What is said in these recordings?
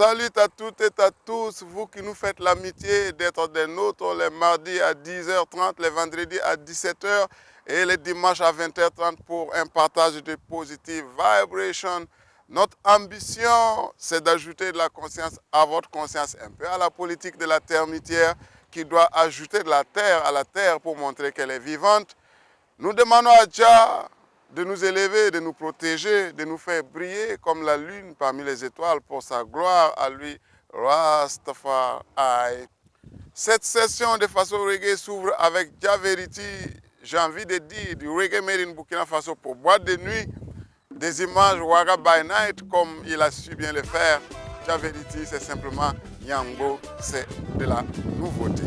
salue à toutes et à tous, vous qui nous faites l'amitié d'être des nôtres les mardis à 10h30, les vendredis à 17h et les dimanches à 20h30 pour un partage de positive vibration. Notre ambition, c'est d'ajouter de la conscience à votre conscience, un peu à la politique de la termitière qui doit ajouter de la terre à la terre pour montrer qu'elle est vivante. Nous demandons à Jah de nous élever, de nous protéger, de nous faire briller comme la lune parmi les étoiles pour sa gloire à lui, Rastafari. Cette session de Faso Reggae s'ouvre avec Jah Verity, j'ai envie de dire, du Reggae Made in Burkina Faso pour boîte de nuit, des images Waga by Night comme il a su bien le faire. Jah Verity, c'est simplement Nyambo, c'est de la nouveauté.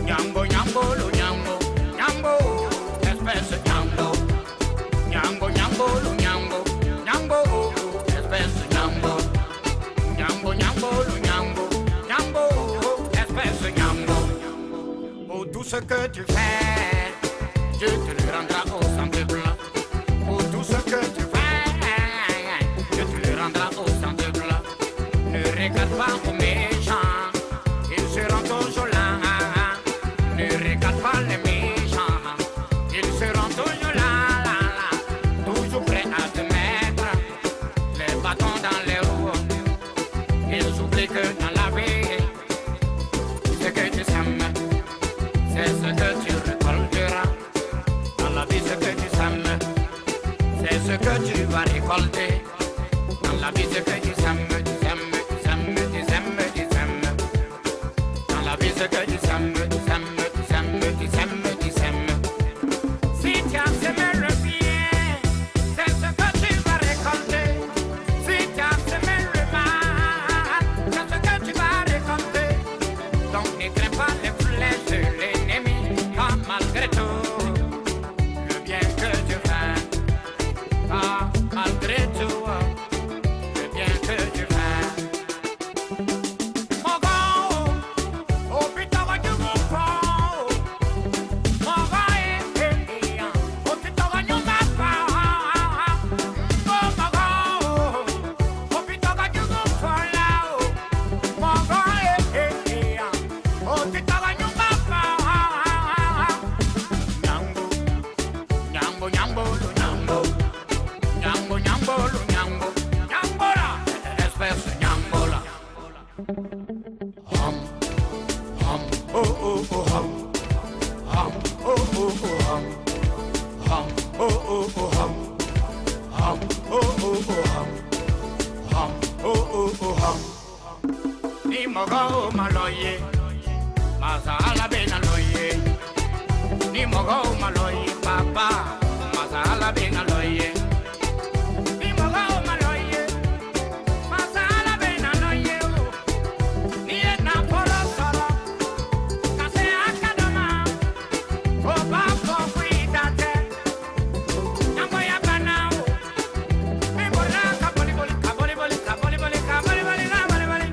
Nyambo, nyambo, lo nyambo, nyambo, espèce nyambo, nyambo, nyambo, lo nyambo, nyambo, espèce nyambo, nyambo, nyambo, lo nyambo, nyambo, espèce nyambo. Pour tout ce que tu fais, Dieu te le rendra au centuple. Pour tout ce que tu fais, Dieu te le rendra au centuple. Ne regarde pas aux méchants, ils seront toujours là. Ne regarde pas les méchants, ils seront toujours là, là, là, toujours prêts à te mettre les bâtons dans les roues. Ils oublient que dans la vie, ce que tu sèmes, c'est ce que tu récolteras. Dans la vie, ce que tu sèmes, c'est ce que tu vas récolter. Dans la vie, ce que tu sèmes, tu sèmes, tu sèmes, tu sèmes, tu sèmes. Dans la vie, ce que tu sèmes, tu sèmes. Si tu as semé le bien, c'est ce que tu vas récolter. Si tu as semé le mal, c'est ce que tu vas récolter. Donc ne crains pas les flèches de l'ennemi, car malgré tout, le bien que tu fais, malgré tout, le bien que tu fais. Ni mogo maloye, masala benaloye. Ni mogo maloye, papa, masala benaloye. Ni mogo maloye, masala benaloye. Ni ena polo solo, kase akadama. Oba kofuidate, nyambo ya banao. Ni bola kaboli boli, kaboli boli, kaboli boli, kaboli boli, kaboli boli.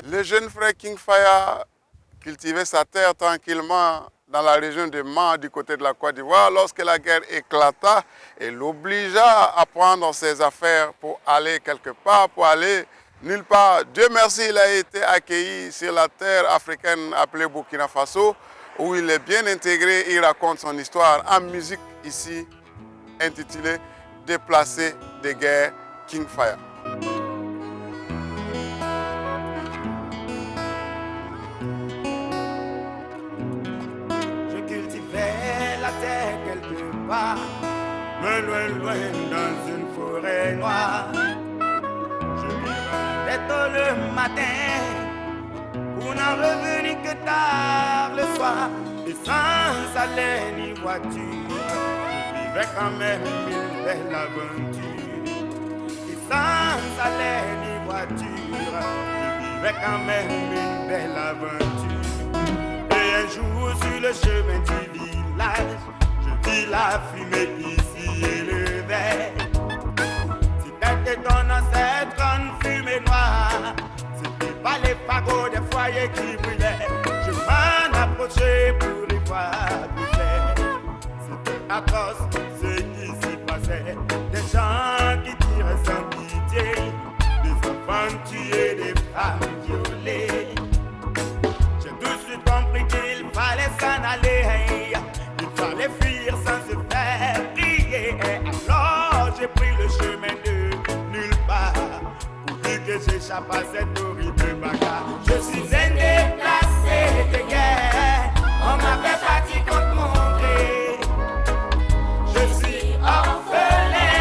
Le jeune frère King Fire cultivait sa terre tranquillement dans la région de Man, du côté de la Côte d'Ivoire, lorsque la guerre éclata et l'obligea à prendre ses affaires pour aller quelque part, pour aller nulle part. Dieu merci, il a été accueilli sur la terre africaine appelée Burkina Faso, où il est bien intégré. Il raconte son histoire en musique ici, intitulée « Déplacé de guerre King Fire ». loin dans une forêt noire. Je vivais tôt le matin pour n'en revenir que tard le soir. Et sans aller ni voiture, je vivais quand même une belle aventure. Et sans aller ni voiture, je vivais quand même une belle aventure. Et un jour sur le chemin du village, je vis la fumée qui s'y élevait. C'était étonnant cette grande fumée noire. C'était pas les fagots des foyers qui brûlaient. Je m'en approchais pour les voir brûler. C'était à cause de ce qui s'y passait. Des gens qui tiraient sans pitié, des enfants tués, des femmes violées. J'ai tout de suite compris qu'il fallait s'en aller. Il fallait fuir sans se faire prier. Alors j'ai pris le chemin de nulle part, pourvu que j'échappe à cette horrible bagarre. Je suis un déplacé de guerre, on m'a fait partie contre mon gré. Je suis orphelin,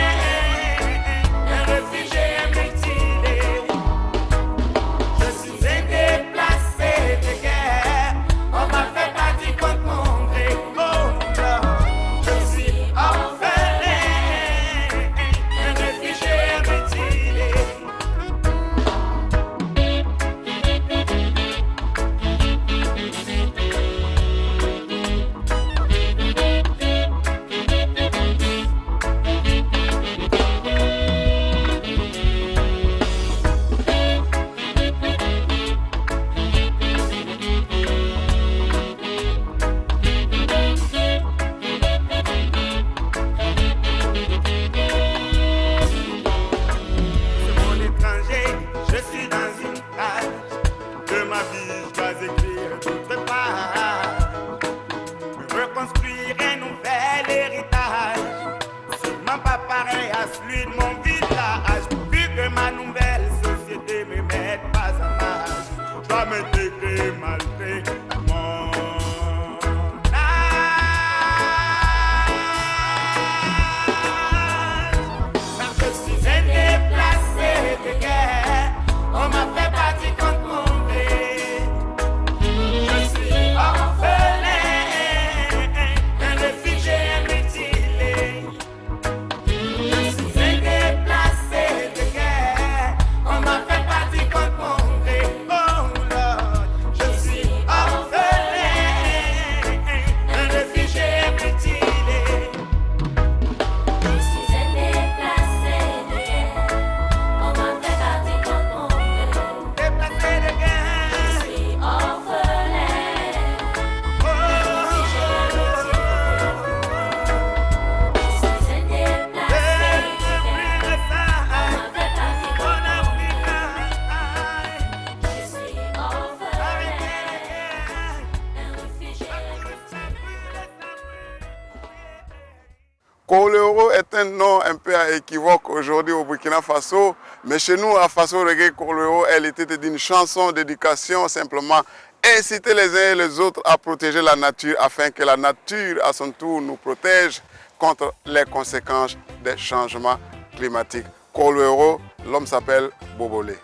un réfugié mutilé. Je suis un déplacé de guerre, on m'a fait partie contre mon gré. Oh non, je suis orphelin, un réfugié mutilé. C'est mon étranger, je suis dans une page de ma vie, je dois écrire d'autre part. Je veux construire un nouvel héritage, sûrement pas pareil à celui de mon village. Vu que ma nouvelle société me met pas en marche, je dois m'intégrer malgré mon âge. Car je suis un déplacé de guerre, on m'a fait partie contre mon gré. Je suis orphelin, un réfugié mutilé. Je suis un déplacé de guerre, on m'a fait partie contre mon gré. Oh Lord, je suis orphelin, un réfugié mutilé. Je suis un déplacé de guerre, on m'a fait partie contre mon gré. Déplacé de Je guerre. suis orphelin, Oh, je suis un déplacé de guerre, le sang, on m'a fait partie on contre a mon pris gré. la Je suis orphelin, guerre. un réfugié. Korleoro est un nom un peu équivoque aujourd'hui au Burkina Faso, mais chez nous, à Faso Reggae, Korleoro, elle était d'une chanson d'éducation, simplement inciter les uns et les autres à protéger la nature afin que la nature, à son tour, nous protège contre les conséquences des changements climatiques. Korleoro, l'homme s'appelle Bobolé.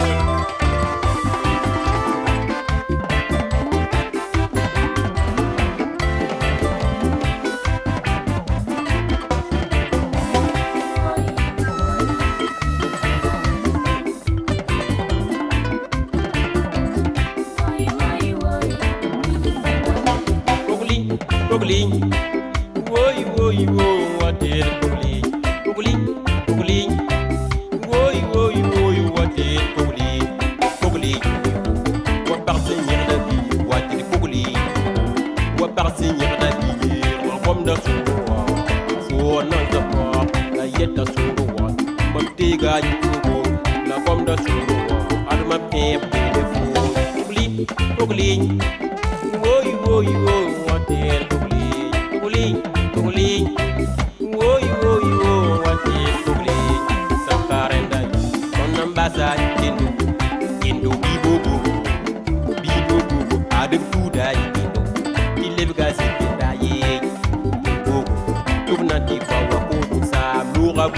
Pogling, woi woi woi, what is pogling? Pogling, woi woi woi, what is pogling? Pogling, what partenaire de vie, what is pogling? What partenaire de vie, what from the so non the pop, la yeta so what, my tiga you la from the so, and my pimp the fool. Pogling, woi woi woi, what is pogling? Pogling, woi woi woi, what is pogling? Sakarenda, konambasa kendo bibobo, adem tudai kendo, ilevgazi kenda ye, bobo, tubnati kwa wakudu sa mura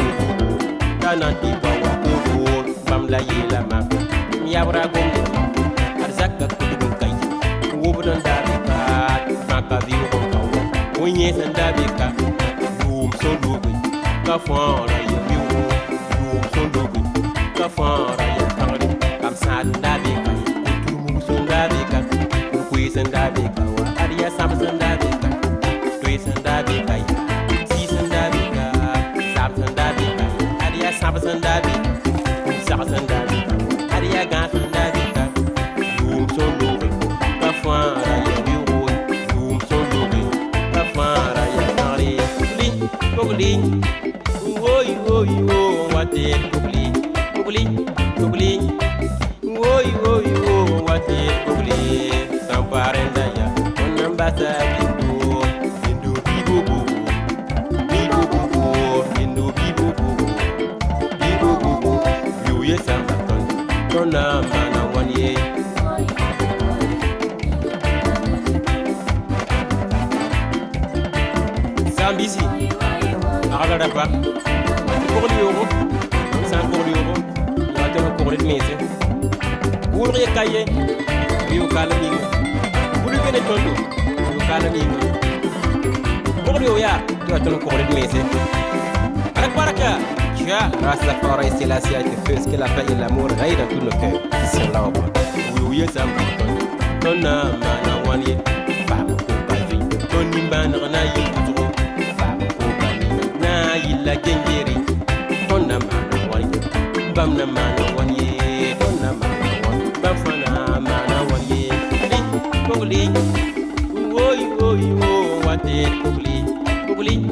Tananti bawa kudu bam la yela ma Yabra gum Arzaka kudu kai Wubran dabika Maka viu kawa Unye sandabika Yum son lugu Kafara ya viu Yum son lugu Kafara ya tangri Kam sandabika Kutumu sandabika Kukui sandabika Wa aria sam sandabika Tui sandabika Si sandabika Sam sandabika Aria sam sandabika Sa sandabika Aria gan sandabika Yum son lugu Kafara ya viu Yum son lugu Kafara ya tangri Kugling Woy woy wo wate kugling Kugling Woy woy wo wate kugling Samparenda ya Onambasa Bindu bibubu Yuye sambaton Tona mana wanye Zambisi Arada pa Pour l'euro C'est pour l'euro Il va te pour le mese Pour le cahier Bio calamigo Pour le venetondo Bio calamigo Pour l'euro ya Tu vas te pour le mese Avec baraka Tu as Rastafari c'est la sienne qui fait ce qu'elle a fait et l'amour règne dans tout le cœur C'est là au bas Yuye sambaton Tona mana wanye Fama kokazi Toni mbana na yutu la gengeri Tonna mana wanye Bamna mana wanye Tonna mana wanye Bamfana mana wanye Kugling Woy woy wo wate kugling